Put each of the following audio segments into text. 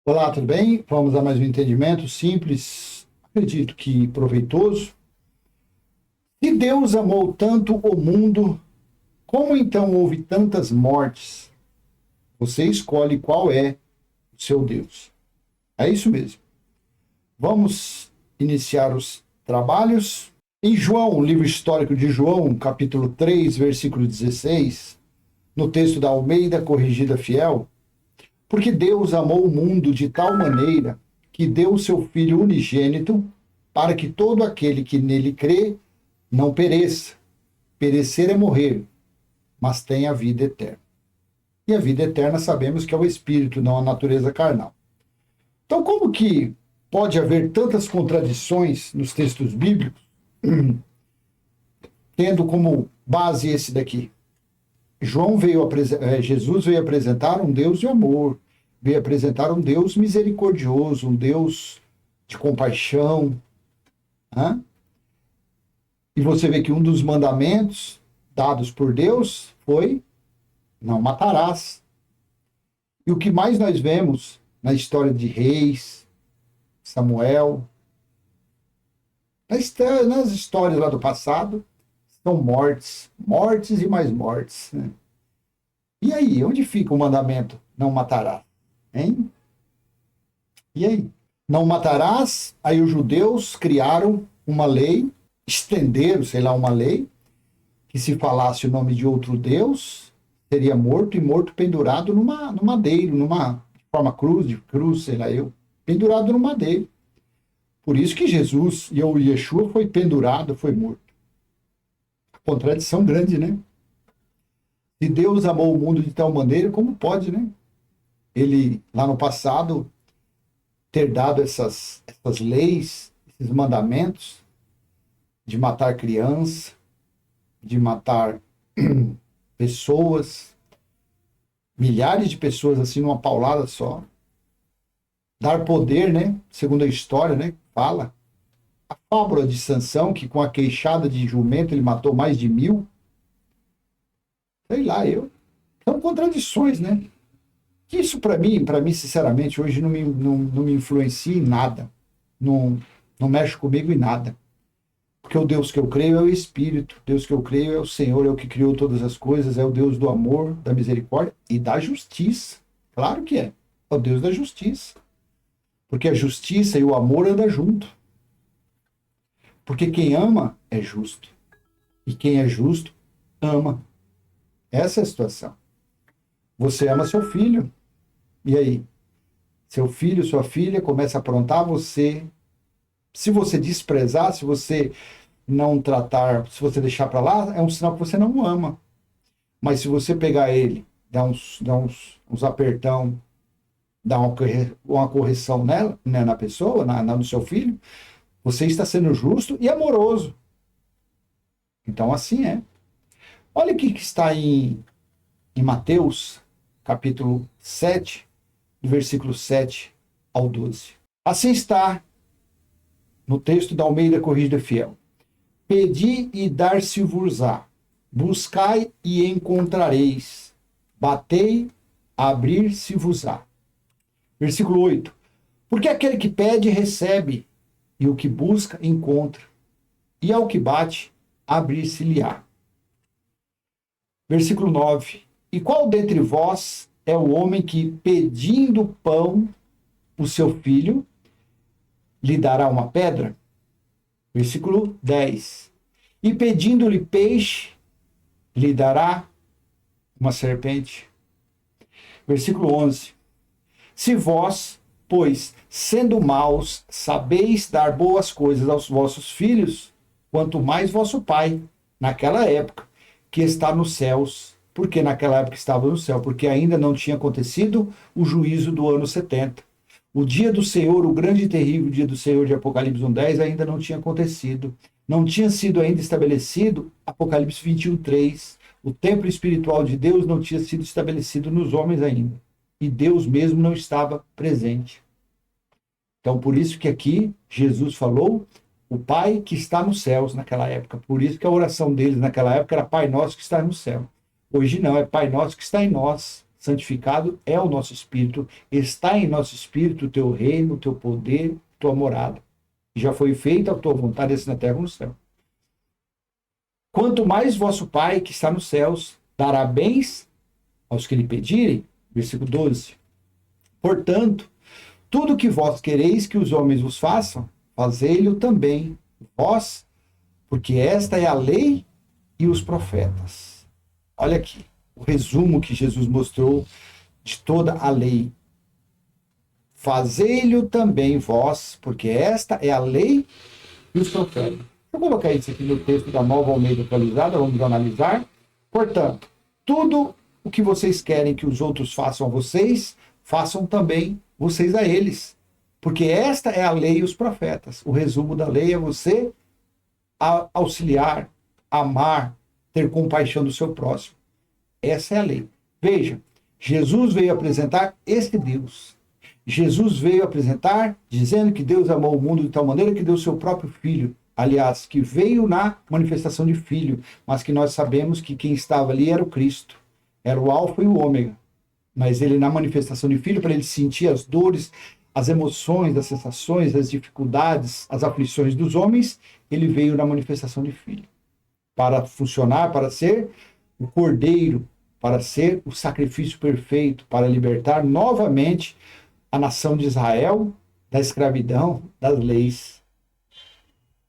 Olá, tudo bem? Vamos a mais um entendimento simples, acredito que proveitoso. Se Deus amou tanto o mundo, como então houve tantas mortes? Você escolhe qual é o seu Deus. É isso mesmo. Vamos iniciar os trabalhos. Em João, livro histórico de João, capítulo 3, versículo 16, no texto da Almeida Corrigida Fiel, porque Deus amou o mundo de tal maneira que deu o seu Filho unigênito para que todo aquele que nele crê não pereça. Perecer é morrer, mas tenha a vida eterna. E a vida eterna sabemos que é o Espírito, não a natureza carnal. Então, como que pode haver tantas contradições nos textos bíblicos, tendo como base esse daqui? Jesus veio apresentar um Deus de amor, veio apresentar um Deus misericordioso, um Deus de compaixão. Né? E você vê que um dos mandamentos dados por Deus foi: não matarás. E o que mais nós vemos na história de Reis, Samuel, nas histórias lá do passado, são mortes, mortes e mais mortes. Né? E aí, onde fica o mandamento? Não matarás. Hein? E aí? Não matarás, aí os judeus criaram uma lei, estenderam, sei lá, uma lei, que se falasse o nome de outro Deus, seria morto e morto pendurado no madeiro, numa forma cruz, sei lá eu, pendurado no madeiro. Por isso que Jesus, e o Yeshua, foi pendurado, foi morto. Contradição grande, né? Se Deus amou o mundo de tal maneira, como pode, né? Ele, lá no passado, ter dado essas leis, esses mandamentos de matar criança, de matar pessoas, milhares de pessoas assim numa paulada só. Dar poder, né? Segundo a história, né? Fala. A fábula de Sansão, que com a queixada de jumento ele matou mais de 1000. Sei lá, são contradições, né? Isso para mim, sinceramente, hoje não me influencia em nada. Não mexe comigo em nada. Porque o Deus que eu creio é o Espírito. O Deus que eu creio é o Senhor, é o que criou todas as coisas, é o Deus do amor, da misericórdia e da justiça. Claro que é. É o Deus da justiça. Porque a justiça e o amor andam junto. Porque quem ama é justo. E quem é justo, ama. Essa é a situação. Você ama seu filho. E aí? Seu filho, sua filha começa a aprontar você. Se você desprezar, se você não tratar, se você deixar para lá, é um sinal que você não ama. Mas se você pegar ele, dar uns apertão, dar uma correção nela, né, na pessoa, no seu filho, você está sendo justo e amoroso. Então, assim é. Olha o que está em Mateus, capítulo 7, do versículo 7 ao 12. Assim está no texto da Almeida Corrigida Fiel. Pedi e dar-se-vos-á. Buscai e encontrareis. Batei, abrir-se-vos-á. Versículo 8. Porque aquele que pede, recebe, e o que busca, encontra. E ao que bate, abrir-se-lhe-á. Versículo 9. E qual dentre vós é o homem que, pedindo pão, o seu filho, lhe dará uma pedra? Versículo 10. E pedindo-lhe peixe, lhe dará uma serpente? Versículo 11. Se vós, pois, sendo maus, sabeis dar boas coisas aos vossos filhos, quanto mais vosso Pai, naquela época, que está nos céus. Por que naquela época estava no céu? Porque ainda não tinha acontecido o juízo do ano 70. O dia do Senhor, o grande e terrível dia do Senhor de Apocalipse 1:10 ainda não tinha acontecido. Não tinha sido ainda estabelecido Apocalipse 21:3. O templo espiritual de Deus não tinha sido estabelecido nos homens ainda. E Deus mesmo não estava presente. Então, por isso que aqui Jesus falou o Pai que está nos céus naquela época. Por isso que a oração deles naquela época era Pai Nosso que está no céu. Hoje não, é Pai Nosso que está em nós. santificado é o nosso espírito, está em nosso espírito o teu reino, o teu poder, tua morada. Já foi feita a tua vontade, assim na terra como no céu. Quanto mais vosso Pai, que está nos céus, dará bens aos que lhe pedirem. Versículo 12. Portanto, tudo que vós quereis que os homens vos façam, fazei-lo também vós, porque esta é a lei e os profetas. Olha aqui, o resumo que Jesus mostrou de toda a lei. Fazei-lo também vós, porque esta é a lei e os profetas. Deixa eu colocar isso aqui no texto da Nova Almeida Atualizada, vamos analisar. Portanto, tudo o que vocês querem que os outros façam a vocês, façam também vocês a eles. Porque esta é a lei e os profetas. O resumo da lei é você auxiliar, amar, ter compaixão do seu próximo. Essa é a lei. Veja, Jesus veio apresentar esse Deus. Jesus veio apresentar dizendo que Deus amou o mundo de tal maneira que deu seu próprio Filho. Aliás, que veio na manifestação de Filho, mas que nós sabemos que quem estava ali era o Cristo. Era o Alfa e o Ômega. Mas ele, na manifestação de Filho, para ele sentir as dores, as emoções, as sensações, as dificuldades, as aflições dos homens, ele veio na manifestação de Filho. Para funcionar, para ser o Cordeiro, para ser o sacrifício perfeito, para libertar novamente a nação de Israel da escravidão, das leis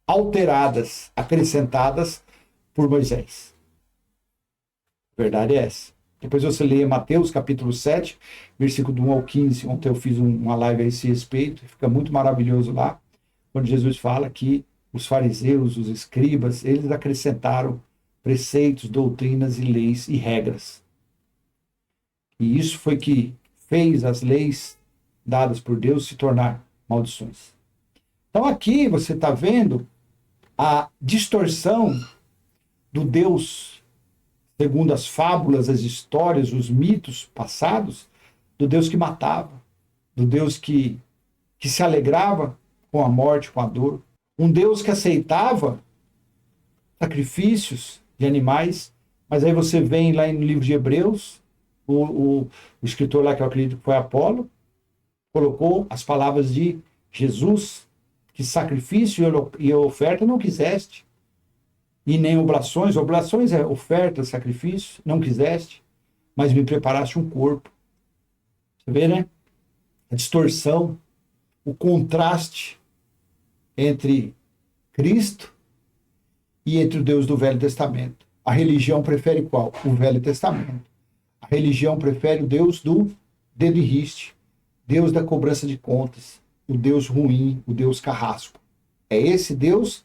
alteradas, acrescentadas por Moisés. A verdade é essa. Depois você lê Mateus capítulo 7, versículo do 1 ao 15. Ontem eu fiz uma live a esse respeito, fica muito maravilhoso lá, quando Jesus fala que os fariseus, os escribas, eles acrescentaram preceitos, doutrinas e leis e regras. E isso foi que fez as leis dadas por Deus se tornar maldições. Então aqui você está vendo a distorção do Deus, segundo as fábulas, as histórias, os mitos passados, do Deus que matava, do Deus que se alegrava com a morte, com a dor. Um Deus que aceitava sacrifícios de animais, mas aí você vem lá no livro de Hebreus, o escritor lá, que eu acredito que foi Apolo, colocou as palavras de Jesus, que sacrifício e oferta não quiseste, e nem oblações é oferta, sacrifício, não quiseste, mas me preparaste um corpo. Você vê, né? A distorção, o contraste entre Cristo e entre o Deus do Velho Testamento. A religião prefere qual? O Velho Testamento. A religião prefere o Deus do dedo em riste, Deus da cobrança de contas, o Deus ruim, o Deus carrasco. É esse Deus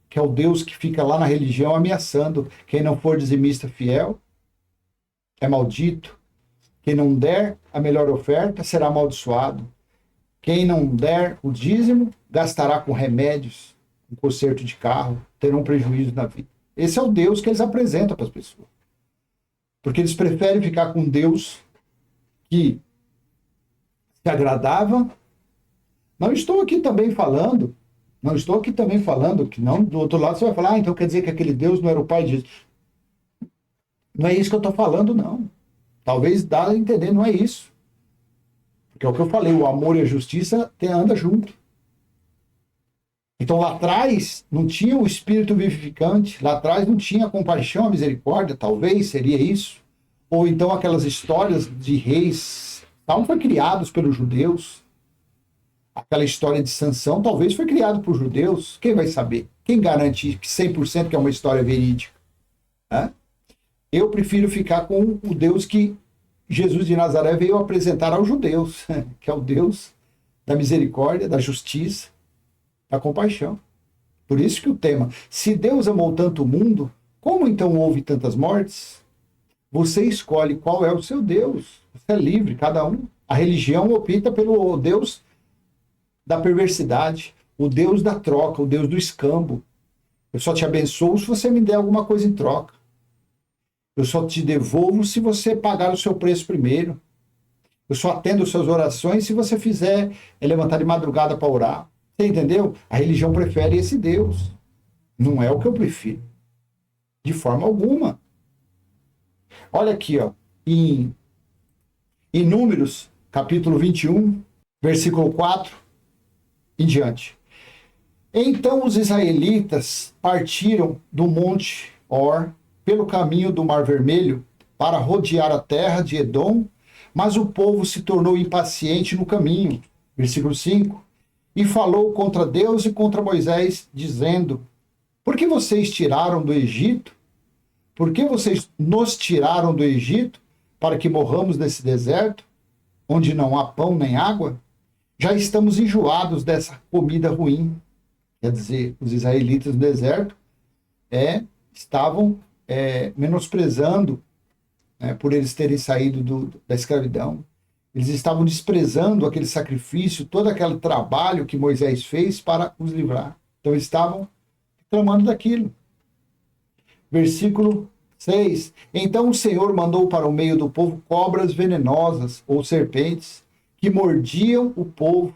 que é o Deus que fica lá na religião ameaçando quem não for dizimista fiel, é maldito. Quem não der a melhor oferta será amaldiçoado. Quem não der o dízimo gastará com remédios, com conserto de carro, terá um prejuízo na vida. Esse é o Deus que eles apresentam para as pessoas. Porque eles preferem ficar com Deus que se agradava. Não estou aqui também falando que não, do outro lado você vai falar, então quer dizer que aquele Deus não era o pai de Jesus. Não é isso que eu estou falando, não. Talvez dá a entender, não é isso. Porque é o que eu falei, o amor e a justiça andam junto. Então lá atrás não tinha o espírito vivificante, lá atrás não tinha a compaixão, a misericórdia, talvez seria isso. Ou então aquelas histórias de reis, não foi criados pelos judeus. Aquela história de Sansão talvez foi criado por judeus. Quem vai saber? Quem garante que 100% que é uma história verídica? Eu prefiro ficar com o Deus que Jesus de Nazaré veio apresentar aos judeus, que é o Deus da misericórdia, da justiça, da compaixão. Por isso que o tema, se Deus amou tanto o mundo, como então houve tantas mortes? Você escolhe qual é o seu Deus. Você é livre, cada um. A religião opta pelo Deus da perversidade, o Deus da troca, o Deus do escambo. Eu só te abençoo se você me der alguma coisa em troca. Eu só te devolvo se você pagar o seu preço primeiro. Eu só atendo suas orações se você fizer levantar de madrugada para orar. Você entendeu? A religião prefere esse Deus. Não é o que eu prefiro. De forma alguma. Olha aqui, ó, em em Números, capítulo 21, versículo 4 em diante. Então os israelitas partiram do monte Or pelo caminho do Mar Vermelho para rodear a terra de Edom, mas o povo se tornou impaciente no caminho. Versículo 5. E falou contra Deus e contra Moisés, dizendo: por que vocês tiraram do Egito? Por que vocês nos tiraram do Egito para que morramos nesse deserto, onde não há pão nem água? Já estamos enjoados dessa comida ruim. Quer dizer, os israelitas no deserto estavam menosprezando, por eles terem saído da escravidão. Eles estavam desprezando aquele sacrifício, todo aquele trabalho que Moisés fez para os livrar. Então eles estavam reclamando daquilo. Versículo 6. Então o Senhor mandou para o meio do povo cobras venenosas, ou serpentes, que mordiam o povo,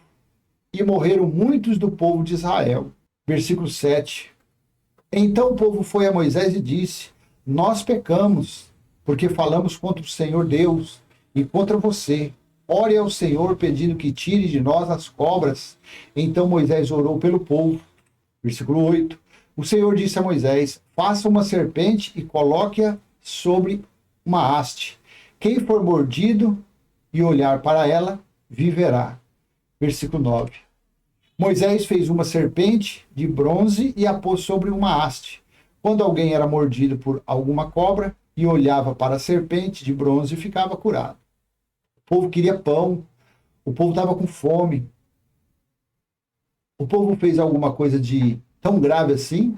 e morreram muitos do povo de Israel. Versículo 7. Então o povo foi a Moisés e disse: nós pecamos, porque falamos contra o Senhor Deus e contra você. Ore ao Senhor pedindo que tire de nós as cobras. Então Moisés orou pelo povo. Versículo 8. O Senhor disse a Moisés: faça uma serpente e coloque-a sobre uma haste. Quem for mordido e olhar para ela, viverá. Versículo 9. Moisés fez uma serpente de bronze e a pôs sobre uma haste. Quando alguém era mordido por alguma cobra e olhava para a serpente de bronze, ficava curado. O povo queria pão, o povo estava com fome. O povo fez alguma coisa de tão grave assim,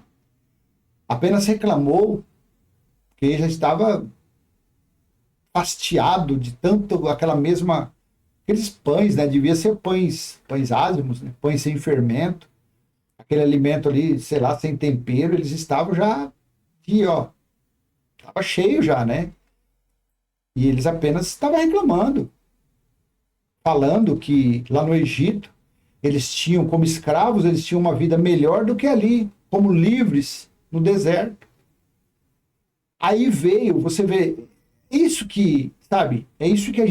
apenas reclamou, porque já estava hasteado de tanto aqueles pães, devia ser pães ázimos, pães sem fermento, aquele alimento ali, sei lá, sem tempero. Eles estavam já aqui, estava cheio já, e eles apenas estavam reclamando, falando que lá no Egito eles tinham, como escravos, eles tinham uma vida melhor do que ali, como livres no deserto. Aí veio, você vê, isso que, sabe, é isso que às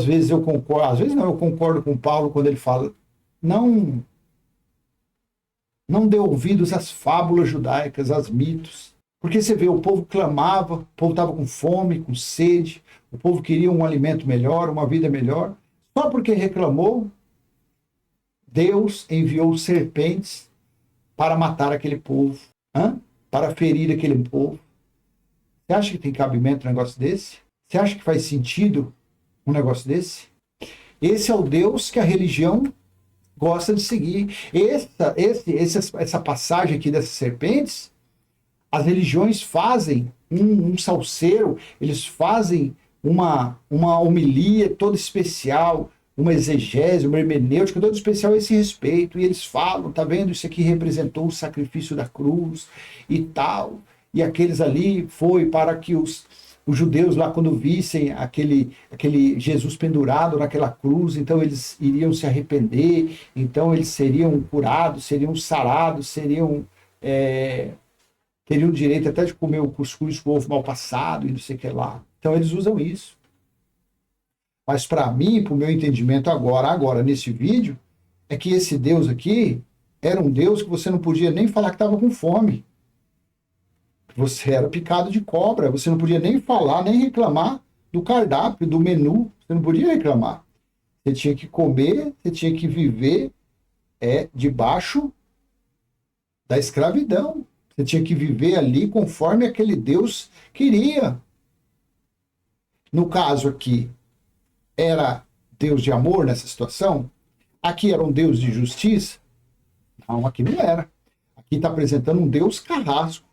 vezes eu concordo com Paulo quando ele fala: não dê ouvidos às fábulas judaicas, aos mitos. Porque você vê, o povo clamava, o povo estava com fome, com sede, o povo queria um alimento melhor, uma vida melhor. Só porque reclamou, Deus enviou serpentes para matar aquele povo, para ferir aquele povo. Você acha que tem cabimento um negócio desse? Você acha que faz sentido um negócio desse? Esse é o Deus que a religião gosta de seguir. Essa passagem aqui dessas serpentes, as religiões fazem um salseiro, eles fazem uma homilia toda especial, uma exegese, uma hermenêutica toda especial a esse respeito, e eles falam: tá vendo, isso aqui representou o sacrifício da cruz e tal, e aqueles ali foi para que os judeus lá, quando vissem aquele Jesus pendurado naquela cruz, então eles iriam se arrepender, então eles seriam curados, seriam sarados, teriam direito até de comer o cuscuz com ovo mal passado e não sei o que lá. Então eles usam isso. Mas para mim, para o meu entendimento agora, nesse vídeo, é que esse Deus aqui era um Deus que você não podia nem falar que estava com fome. Você era picado de cobra, você não podia nem falar, nem reclamar do cardápio, do menu, você não podia reclamar. Você tinha que comer, você tinha que viver debaixo da escravidão. Você tinha que viver ali conforme aquele Deus queria. No caso aqui, era Deus de amor nessa situação? Aqui era um Deus de justiça? Não, aqui não era. Aqui está apresentando um Deus carrasco.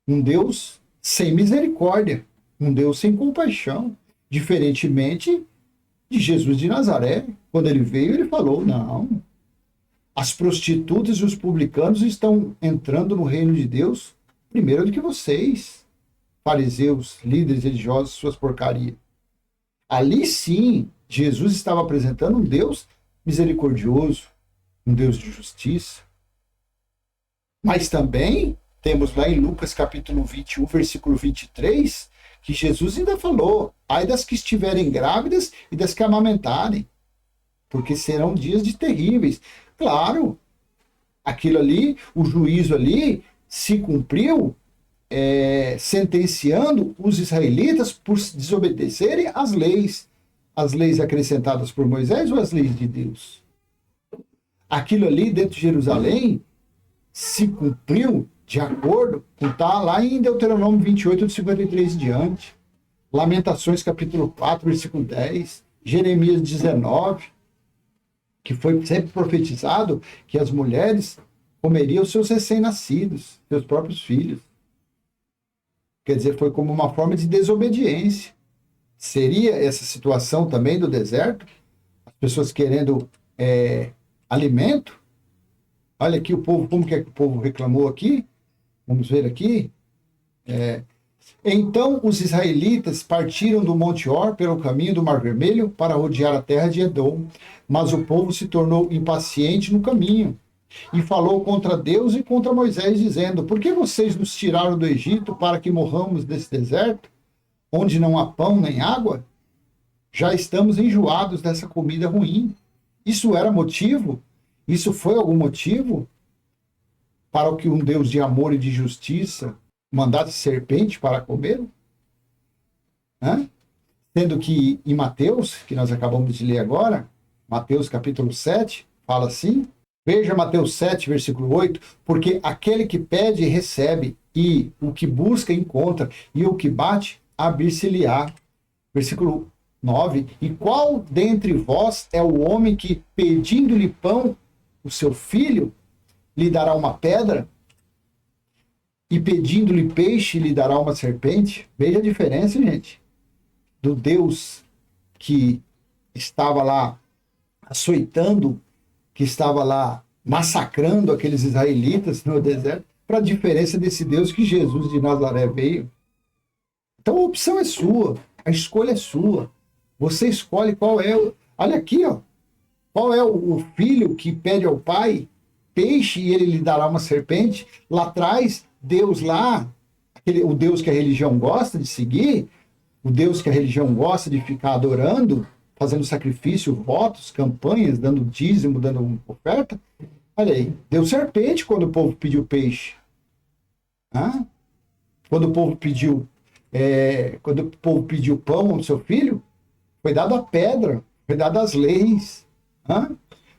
Um Deus sem misericórdia. Um Deus sem compaixão. Diferentemente de Jesus de Nazaré. Quando ele veio, ele falou: não, as prostitutas e os publicanos estão entrando no reino de Deus primeiro do que vocês, fariseus, líderes religiosos, suas porcarias. Ali sim, Jesus estava apresentando um Deus misericordioso, um Deus de justiça. Mas também temos lá em Lucas capítulo 21, versículo 23, que Jesus ainda falou, ai das que estiverem grávidas e das que amamentarem, porque serão dias de terríveis. Claro, aquilo ali, o juízo ali se cumpriu, sentenciando os israelitas por desobedecerem às leis acrescentadas por Moisés ou as leis de Deus. Aquilo ali dentro de Jerusalém se cumpriu de acordo com está lá em Deuteronômio 28, de 53 em diante, Lamentações capítulo 4, versículo 10, Jeremias 19, que foi sempre profetizado que as mulheres comeriam seus recém-nascidos, seus próprios filhos. Quer dizer, foi como uma forma de desobediência. Seria essa situação também do deserto? As pessoas querendo alimento? Olha aqui o povo, como que é que o povo reclamou aqui? Vamos ver aqui. Então os israelitas partiram do Monte Or pelo caminho do Mar Vermelho para rodear a terra de Edom, mas o povo se tornou impaciente no caminho e falou contra Deus e contra Moisés, dizendo: por que vocês nos tiraram do Egito para que morramos desse deserto, onde não há pão nem água? Já estamos enjoados dessa comida ruim. Isso era motivo? Isso foi algum motivo para o que um Deus de amor e de justiça mandasse serpente para comer? Sendo que em Mateus, que nós acabamos de ler agora, Mateus capítulo 7, fala assim, veja Mateus 7, versículo 8, porque aquele que pede recebe, e o que busca encontra, e o que bate abrir-se-lhe-á. Versículo 9, e qual dentre vós é o homem que, pedindo-lhe pão, o seu filho, lhe dará uma pedra? E pedindo-lhe peixe, lhe dará uma serpente? Veja a diferença, gente, do Deus que estava lá açoitando, que estava lá massacrando aqueles israelitas no deserto, para a diferença desse Deus que Jesus de Nazaré veio. Então a opção é sua, a escolha é sua. Você escolhe qual é. Olha aqui, ó. Qual é o filho que pede ao pai peixe e ele lhe dará uma serpente? Lá atrás, Deus lá, o Deus que a religião gosta de seguir, o Deus que a religião gosta de ficar adorando, fazendo sacrifício, votos, campanhas, dando dízimo, dando oferta. Olha aí, deu serpente quando o povo pediu peixe. Quando o povo pediu pão ao seu filho, foi dado a pedra, foi dado as leis.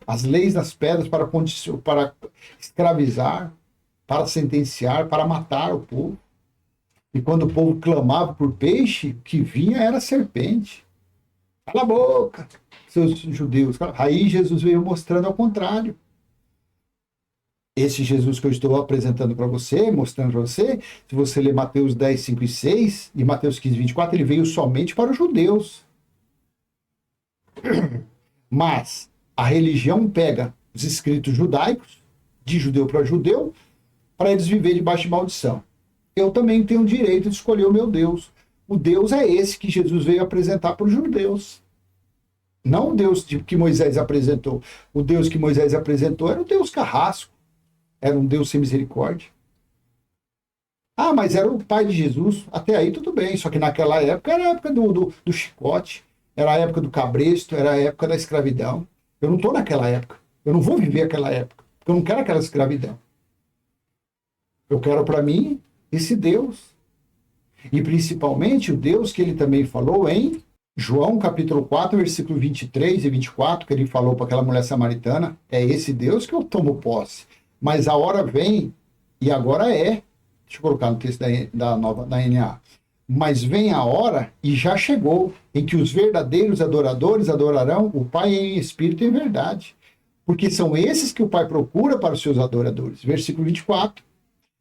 As leis das pedras para escravizar, para sentenciar, para matar o povo. E quando o povo clamava por peixe, o que vinha era serpente. Cala a boca, seus judeus. Aí Jesus veio mostrando ao contrário. Esse Jesus que eu estou apresentando para você, mostrando para você, se você ler Mateus 10, 5 e 6 e Mateus 15, 24, ele veio somente para os judeus. Mas a religião pega os escritos judaicos, de judeu para judeu, para eles viverem debaixo de maldição. Eu também tenho o direito de escolher o meu Deus. O Deus é esse que Jesus veio apresentar para os judeus. Não o Deus que Moisés apresentou. O Deus que Moisés apresentou era o Deus carrasco. Era um Deus sem misericórdia. Mas era o pai de Jesus. Até aí tudo bem. Só que naquela época era a época do chicote. Era a época do cabresto. Era a época da escravidão. Eu não estou naquela época. Eu não vou viver aquela época. Porque eu não quero aquela escravidão. Eu quero para mim esse Deus. E principalmente o Deus que ele também falou em João capítulo 4, versículo 23 e 24, que ele falou para aquela mulher samaritana, é esse Deus que eu tomo posse. Mas a hora vem, e agora é, deixa eu colocar no texto da NA, mas vem a hora, e já chegou, em que os verdadeiros adoradores adorarão o Pai em espírito e em verdade. Porque são esses que o Pai procura para os seus adoradores. Versículo 24.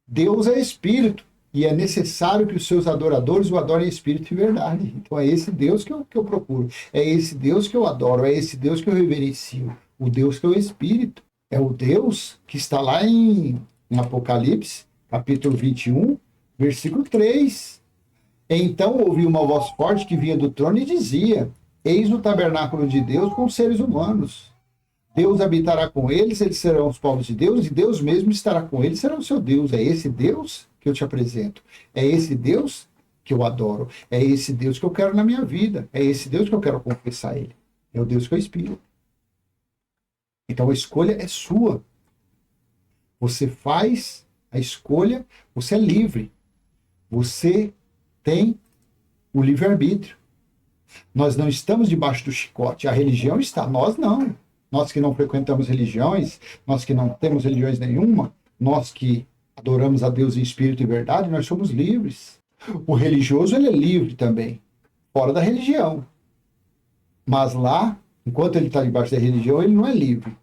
Deus é espírito, e é necessário que os seus adoradores o adorem em espírito e verdade. Então é esse Deus que eu procuro, é esse Deus que eu adoro, é esse Deus que eu reverencio, o Deus que é o espírito. É o Deus que está lá em Apocalipse, capítulo 21, versículo 3. Então ouvi uma voz forte que vinha do trono e dizia: eis o tabernáculo de Deus com os seres humanos. Deus habitará com eles, eles serão os povos de Deus, e Deus mesmo estará com eles, será o seu Deus. É esse Deus que eu te apresento. É esse Deus que eu adoro. É esse Deus que eu quero na minha vida. É esse Deus que eu quero confessar a Ele. É o Deus que eu espiro. Então a escolha é sua. Você faz a escolha, você é livre. Você tem o livre-arbítrio. Nós não estamos debaixo do chicote. A religião está, nós não. Nós que não frequentamos religiões, nós que não temos religiões nenhuma, nós que adoramos a Deus em espírito e verdade, nós somos livres. O religioso, ele é livre também, fora da religião. Mas lá, enquanto ele está debaixo da religião, ele não é livre.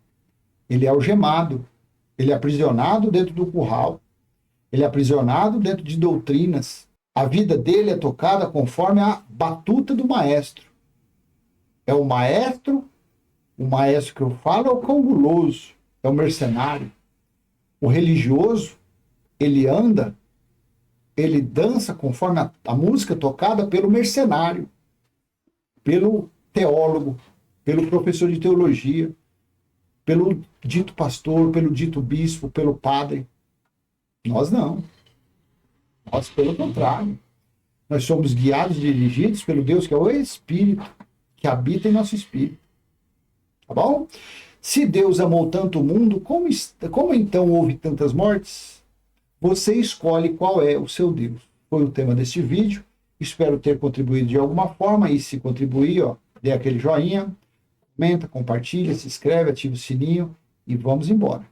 Ele é algemado, ele é aprisionado dentro do curral, ele é aprisionado dentro de doutrinas. A vida dele é tocada conforme a batuta do maestro. É o maestro que eu falo é o cão guloso, é o mercenário. O religioso, ele anda, ele dança conforme a música tocada pelo mercenário, pelo teólogo, pelo professor de teologia, pelo dito pastor, pelo dito bispo, pelo padre. Nós não. Nós, pelo contrário. Nós somos guiados e dirigidos pelo Deus que é o Espírito, que habita em nosso espírito. Tá bom? Se Deus amou tanto o mundo, como então houve tantas mortes? Você escolhe qual é o seu Deus. Foi o tema deste vídeo. Espero ter contribuído de alguma forma. E se contribuir, ó, dê aquele joinha, comenta, compartilha, se inscreve, ativa o sininho e vamos embora.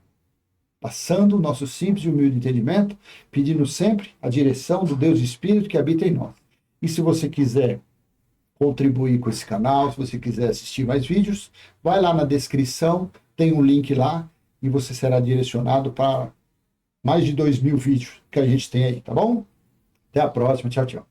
Passando o nosso simples e humilde entendimento, pedindo sempre a direção do Deus Espírito que habita em nós. E se você quiser contribuir com esse canal, se você quiser assistir mais vídeos, vai lá na descrição, tem um link lá e você será direcionado para mais de 2.000 vídeos que a gente tem aí, tá bom? Até a próxima, tchau, tchau.